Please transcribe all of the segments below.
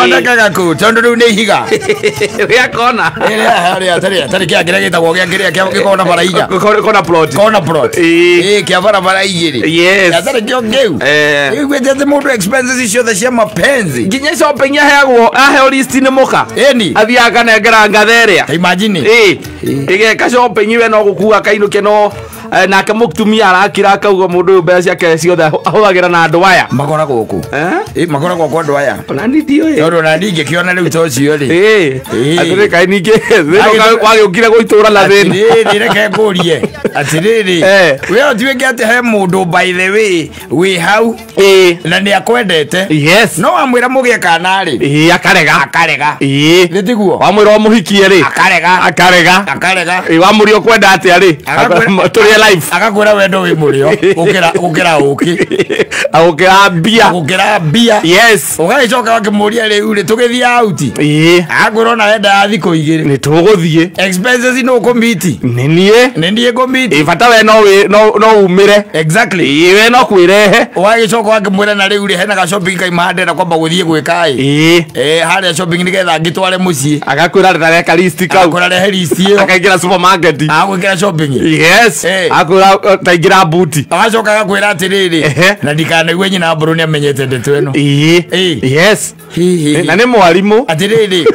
Thondekaga ku tondu riu ni higa. Ya kona. Tari kia gitagwo kia kona bara inya. Kona plot. Kona plot. Kia bara bara igiri. Yes. Tari kio ngeu. Gwetete mundu expenses icio the cia mapenzi. Nginya shopping aheo list ni muka. Eni. Athiaga nengera ngatheria. Imagine. Igeka shopping iwe no gukua kainu keno nake muktumia arakira akauga mundu mbeca ciake ciothe ahuthagira na andu aya magora guku magora kwa andu aya ona ndio yoro na ndinge kiona riu tocio ri atire kai ninge thino wagiukire guitura na thina reke ngurie atiriri we otweke ati he mundu by the way we how na ni akwendete yes no amwira mugie kana ri akarega nditiguo wamwira muhikie ri akarega wamwira kwenda ati ari life akakwira wendo wi murio ukira uki ukira bia yes ugacoka wakimuria riu ri tugithia out akwira na wenda ya thiko igiri ni tuguthie expenses no komiti nie komiti ifata we no umire exactly we no kwirehe ugacoka wakimwira na riu ri hena ga shopping kai mahandera kwamba guthie gwika haria shopping ni getha ngitware mucii agakwira ndareka list kau akwira list iyo akaingira supermarket agwikira shopping yes akura taingira buti agacoka agakwira atiriri na ndikanaigwe nyina mburu ni amenyete ndeto eno yes na ni mwarimu atiriri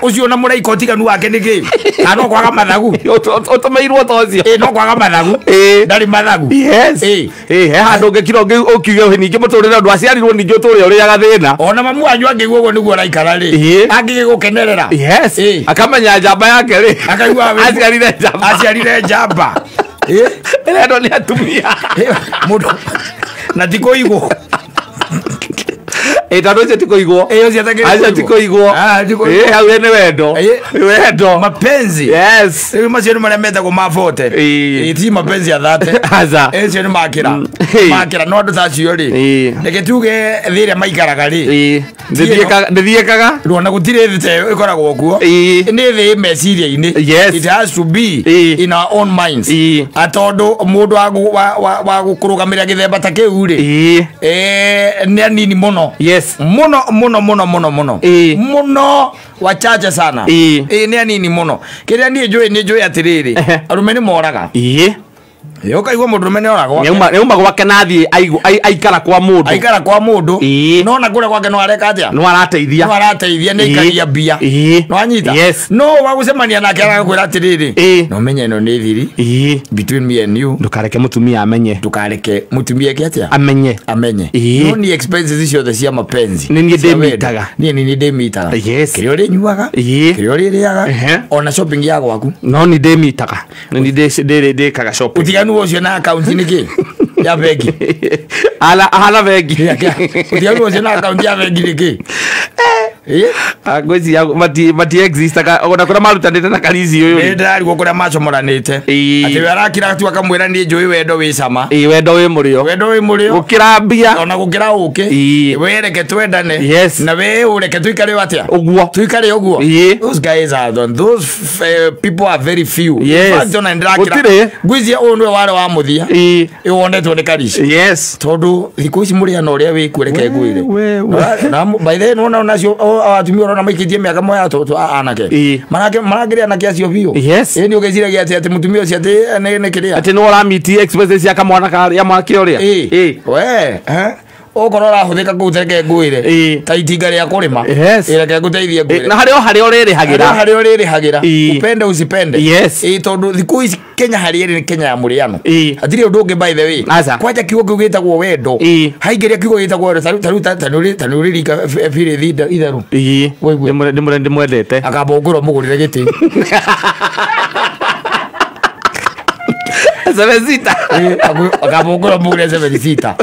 ucio na muraiko tiganu wake niki kana kwaga mathagu utumeirwo tocio no kwaga mathagu ndari mathagu yes he handu ngekiro ukiuge ningi muturire ndu aciarirwo ningi uturire uri agathina ona mamu wanyu angiguo guo niguo raikara ri angigukenerera yes akamenya njamba yake ri akaigwa aciarire njamba ndo ni atumia mundu na tiko igwo tando cio tiko igwo acio tiko igwo hau ni wendo mapenzi yes macio ni maria metagwo mabote ti mapenzi ya thate cio ni makira no andu tacio ri reke tuge thiria maikaraga ri ndithiekaga ruona gutire thite ikoragwo kuo ni thi meciria-ini it has to be in our own minds atondu mundu wa gukurugamira githemba ta kiu ri ni anini muno muno wachache sana ni anini muno kiria ni njui atiriri arume ni moraga ukaigua mundu rume ni oragwo neuma gwake nathie aikara kwa mundu no na kure gwake no areka atia no arateithia ni ikaria bia no anyita no wagucemania nake agakwira atiriri no menye ino ni thiri between me and you ndukareke mutumia amenye atia amenye no ni expenses icio the cia mapenzi ni ndimitaga ni ndimitaga kirio ri nyuaga kirio ri riaga ona shopping ya gwaku no ni ndimitaga ni ndikaga shopping utiganu ucio na account niki ya bengi ala bengi utiganu ucio na account ya bengi niki ngozi mati exist ona kura marutanite na karizi uyu ni ndari gukura macomoranite ati we arakira tu akamwira ni njui wendo wi cama wendo wi murio gukira mbia ona gukira uki we reke twendane na we ureke tuikare atia tuikare uguo those guys are those people are very few ona ndakira gwizia unwe wale wa muthia wonetwo ni karici tondu thiku ici muri ana uria wi kureke ngwire na by the way ona nacio atumia urona maikitie miaka moya toto anake maragiria na kiacio biu ni ugeciragia ati mutumia ucio ati ne kiria ati no ramiti expenses ya kamwana ka ya mwake uria we okorora huthika kutheke ngwire ta itinga ria kurima ireke guteithia ngwire na hari oriri hagira upende usipende tondu thiku ici Kenya hari eri ni Kenya ya muriano atiri undu ungi by the way kwaja kiugo gugitagwo wendo haingiria kiugo gitagwo tanuri rika fire itharu ndimwendete akabongorwo mugurire giti Sevesita akabongorwo mugurire Sevesita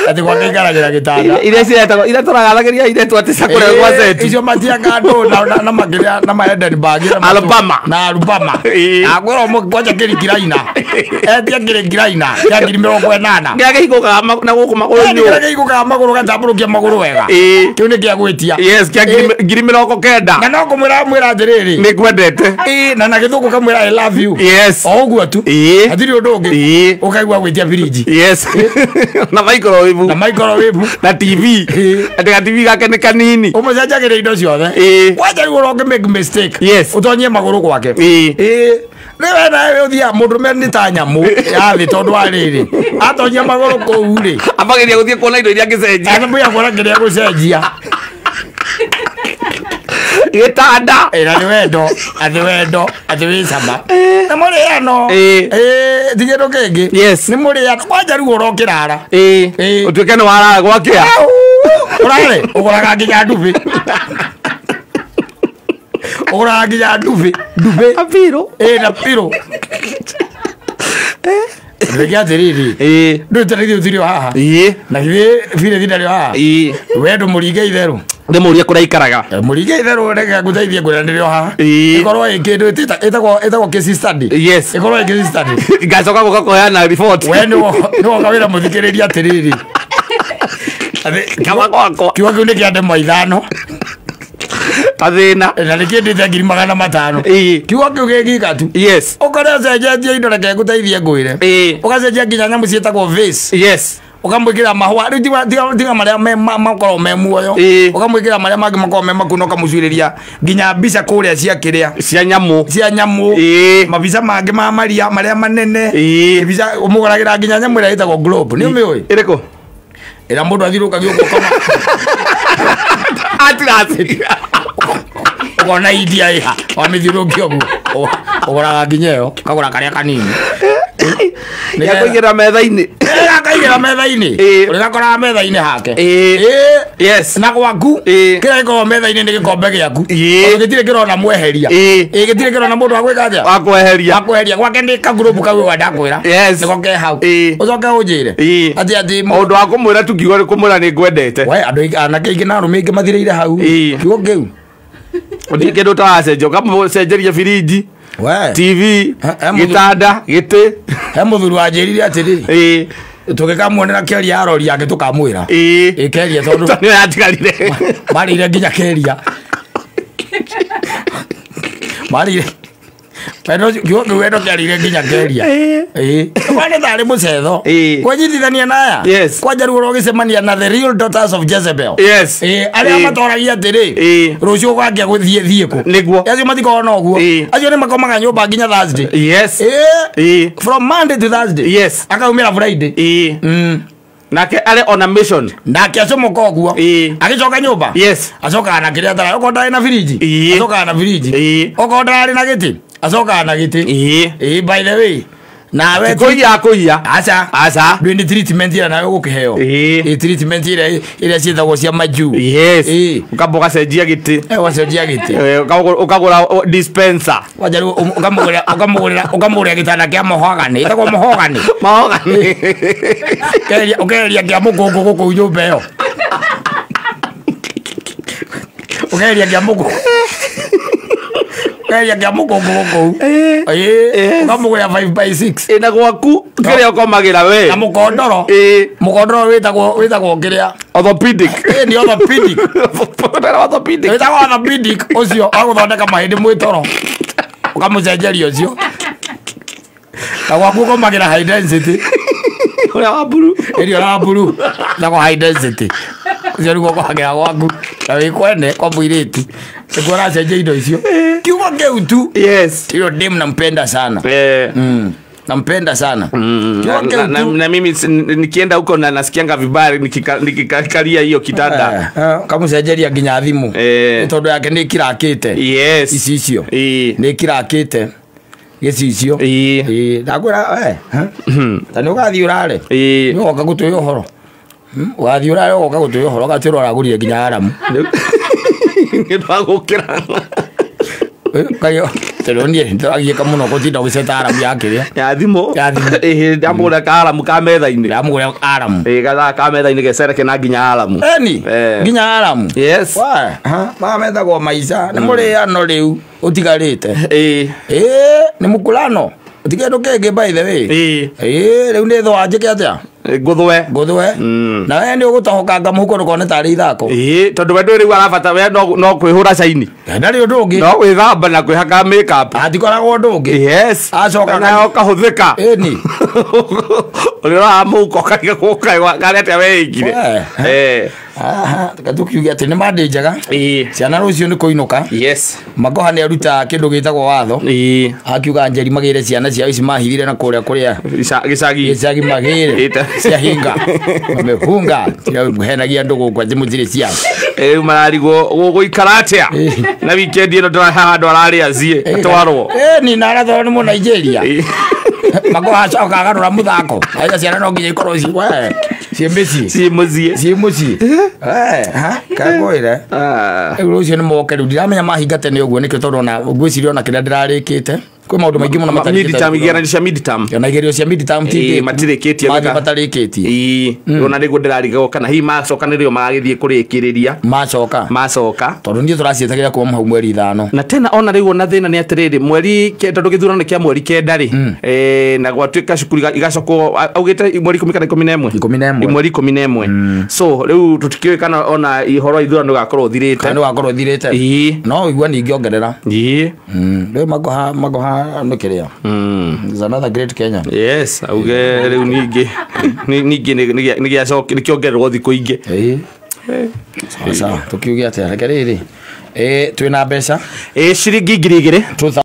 ati kwa kingaragira gitanda ile turagaragiria ile twatisa kure kwa zetu icio matianga andu na magiria na maendani bagira Alabama agora mo kwaja kirikiraina etia kirikiraina ya ngiri 80 ngage ikoga na guku maguru nyu ngage ikoga maguru gatamburukia maguru wega kiu ni kia gwitia kia ngiri 90 na no kumwira atiriri ni kwendete na githuku kamwira I love you oguo tu atiri undu ungi ukaigwa gwitia biriji na microwave na TV ati TV gake ni kanini umucenjagire indo ciothe wacha riu uroke make mistake utonyie maguru gwake riwe nawe uthia mundu me ni ta nyamu yathi tondu wa riri atonyia maguru kou ri abageria guthie kuona indo iria ngicenjia anabuya kuona kiria gucenjia gitanda ira ni wendo ati wisama na muriano thigeru kingi ni muriano wacha riu urokirara utuike ni warara gwakia urare uguraga nginya ndubi uguraga nginya ndubi apiro na piro Regia teriri ndu teriri uthirio haha na vile thina haha wendo muringe itheru ndi murie kuria ikaraga muringe itheru rega guteithia kurandirio haha ikorwo ikindu itagwo case study ikorwo case study ngacoka guka kuheana report we ni wokawira muthikiriria teriri kama kwako kiwa kiu ni kia ndemwa ithano athina na nikindite 500 kiwa kiu gigika tu ukore cenjetie indo reke guteithie ngwire ugacenjia nginya nyamu cietagwo vase ukamwikira mahua riu tiga maria makorwo me muoyo ukamwikira maria mangi makorwo me makuno kamucuriria nginya mbica kuria cia nyamu mabica mangi ma maria maria manene mbica umuguragira nginya nyamu ira itagwo globe ni umiui iriku ira mundu athirukagia uko kama atirasiria ukona idia iha wamithirukia uguo uguraga nginya yo kagura karia kanini ya kuigira metha-ini akaigira metha-ini urigakora metha-ini hake na gwaku kira gikorwo metha-ini ni gikombe giaku gitire kirona mweheria gitire kirona mundu wa gwika atia akweheria gwake ni kagurubu kau wa ndakwira niko ke hau ucoke unjire ati mundu wa kumwira tu kiugo kumwira ni ngwendete we andu anake ingi na arume ingi mathireire hau kiugo kiu uthie kindu taracenjia ukamucenjeria firiji TV gitanda giti he muthuru wanjirire atiri tugikamuonera keria arori yake tukamwira keria tondu ni yatigarire marire nginya keria marire pero kiugo wendo kerire nginya keria kwane thari mucetho kwenyitithania naya kwanja riu urogicemania na the real daughters of Jezebel aria matoragia atiri rucio gwakia guthie ku niguo acio matikona uguo acio ni makomaga nyumba nginya Thursday from Monday to Thursday akaumira Friday nake ale on a mission nake acomoka uguo agicoka nyumba acoka na kiria tara ukonda na firiji acoka na firiji ukonda na giti acoka na giti by the way nawe kuia aca ndwini treatment ira nawe gukiheo treatment ira ciethagwo cia maju ukamboga cenjia giti wacenjia giti ukagura dispenser wajaru ukamugurira gitanda kia mahogany itagwo mahogany ukeria kia mugungu guku nyumba iyo ukeria kia mugungu kaya kia mugongo guku ukamugura 5x6 ina gwaku kiria ukomagira we na mukondoro witagwo kiria orthopedic ni orthopedic witagwo orthopedic ucio aguthondeka mahindi mwitoro ukamucenjeria ucio na gwaku ukomagira high density uria wa buru irio wa buru na high density ucio niguo ukomagira gwaku na wikwene kwa mwiritu niguo uracenjia indo icio kiugo kiu tu hiyo dem nampenda sana nampenda sana na mimi nikienda huko na nasikianga vibaya nikikalia hiyo kitanda kama sejeria nginya thimu tondu yake ni kirakite icio ni kirakite gicicio ndagwira tani ugathi urare ni woka gutuyo horo wathi urare woka gutuyo horo gatiro aragurire nginya aramu ngitwagukira kayo teronie ntagiye kamuno gutinda giceta aramu yake ya thimo ndamugura karamu ka metha-ini ndamugura aramu gatha ka metha-ini gecereke na nginya aramu nginya aramu ma methagwo maica ni muriano riu utigarite ni mukulano utigendu kenge by the way riu ni thwa njike atia Guthwe na we ni ugutohokanga muhuko ndukone tari ithako tondu we nduri arabata we no kwihura caini ndari undu ungi no gwithamba na kwihaka makeup atikoragwo undu ungi acoka nayo kahuthika ni urira muhuko kagiga garete we igire tukiugia ati ni mande njega ciana rucio ni kuinuka Magoha ni aruta kindu gitagwo watho akiuga Njeri magire ciana cia ici mahirire na kuria gicagi magire cia hinga mehunga henagia ndugu kwa thimu zire cia mararigo guikara atia na weekend ino ndaraha andu arari acie atwarwo ni naratho ni mu Nigeria Magoha acoka agarura muthako aiga ciana no nginya ikorwo ci muci kagoire rucio ni mokeru ndiramenya mahinga tene uguo nikio tondu na ngwiciria ona kiria ndirarikite kwi maundu maingi muno midterm na igerio cia midterm tingi matirikitie matarikitie ona rigo ndirariga kana hi macoka nirio magithie kurikiriria macoka tondu nie turacietagira kuma hau mweri 5 na tena ona rigo na thina ni atiriri mweri tondu githurano kia mweri 9 na gwatuika cukuru igacoko augite mweri 11 mweri 11 so riu tutikiwe kana ona ihoro ithurano gakorwo thirite no igua ningi ongerera riu Magoha nukiria is another great Kenya auge riu ningi ni kiongererwo thiku ingi sasa tukiugia atia reke riri twina mbeca ciringi 2,000